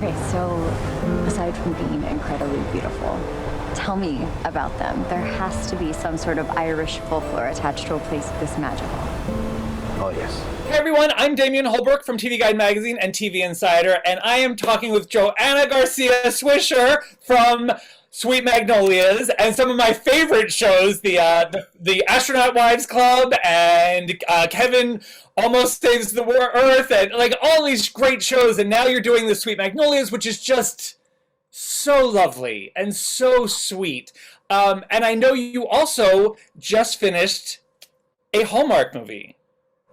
Okay, so aside from being incredibly beautiful, tell me about them. There has to be some sort of Irish folklore attached to a place this magical. Oh, yes. Hey everyone, I'm Damian Holbrook from TV Guide Magazine and TV Insider, and I am talking with JoAnna Garcia Swisher from Sweet Magnolias and some of my favorite shows, the Astronaut Wives Club and Kevin Almost Saves the Earth, and like all these great shows. And now you're doing the Sweet Magnolias, which is just so lovely and so sweet. And I know you also just finished a Hallmark movie.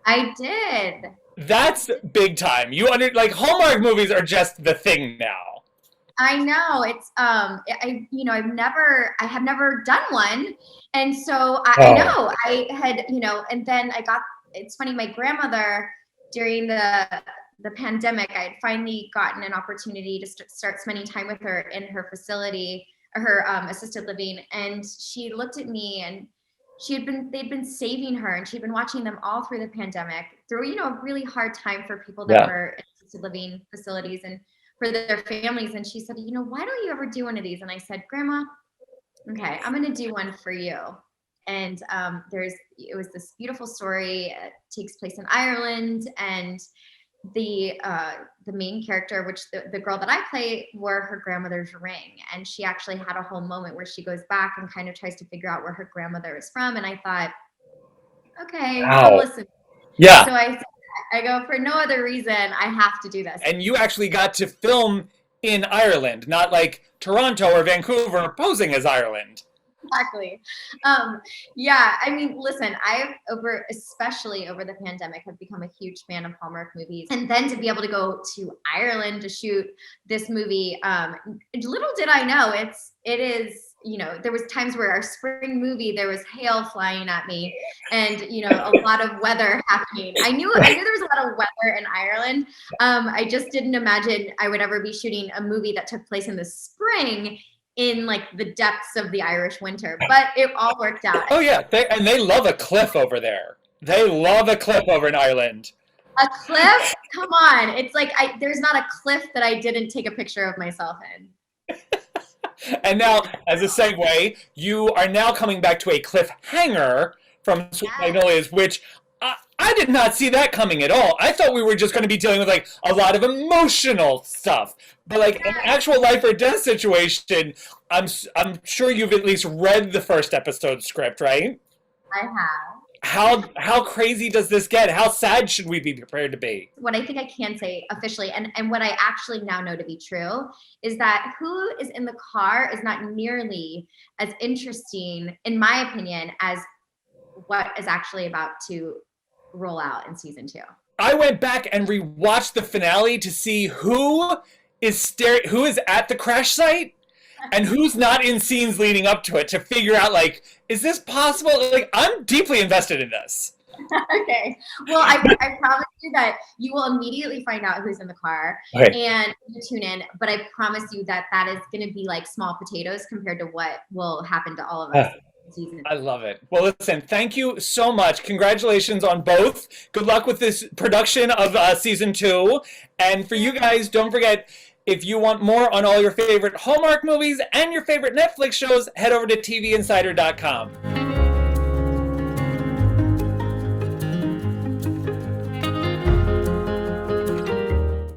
I did. That's big time. Hallmark movies are just the thing now. I know. It's I have never done one, and so I know I had and then it's funny. My grandmother, during the pandemic, I had finally gotten an opportunity to start spending time with her in her facility, her assisted living, and she looked at me and they'd been saving her, and she'd been watching them all through the pandemic, through a really hard time for people that were in assisted living facilities and for their families. And she said, why don't you ever do one of these? And I said, Grandma, okay, I'm going to do one for you. And it was this beautiful story. It takes place in Ireland, and the main character, which the girl that I play, wore her grandmother's ring, and she actually had a whole moment where she goes back and kind of tries to figure out where her grandmother is from. And I thought, okay, I'll listen. Yeah. So I go, for no other reason, I have to do this. And you actually got to film in Ireland, not like Toronto or Vancouver posing as Ireland. Exactly. Yeah, I mean, listen, especially over the pandemic, have become a huge fan of Hallmark movies. And then to be able to go to Ireland to shoot this movie, little did I know, it is, there was times where our spring movie, there was hail flying at me and, a lot of weather happening. I knew there was a lot of weather in Ireland. I just didn't imagine I would ever be shooting a movie that took place in the spring in like the depths of the Irish winter, but it all worked out. Oh yeah, they love a cliff over there. They love a cliff over in Ireland. A cliff? Come on. It's like there's not a cliff that I didn't take a picture of myself in. And now, as a segue, you are now coming back to a cliffhanger from Sweet Magnolias, which I did not see that coming at all. I thought we were just going to be dealing with like a lot of emotional stuff, but like an actual life or death situation. I'm sure you've at least read the first episode script, right? I have. How crazy does this get? How sad should we be prepared to be? What I think I can say officially, and what I actually now know to be true, is that who is in the car is not nearly as interesting, in my opinion, as what is actually about to roll out in season 2. I went back and rewatched the finale to see who is at the crash site and who's not in scenes leading up to it, to figure out, like, is this possible? Like, I'm deeply invested in this. Okay. Well, I promise you that you will immediately find out who's in the car and you tune in. But I promise you that is going to be like small potatoes compared to what will happen to all of us. Season. I love it. Well, listen, thank you so much. Congratulations on both. Good luck with this production of season 2. And for you guys, don't forget, if you want more on all your favorite Hallmark movies and your favorite Netflix shows, head over to TVinsider.com.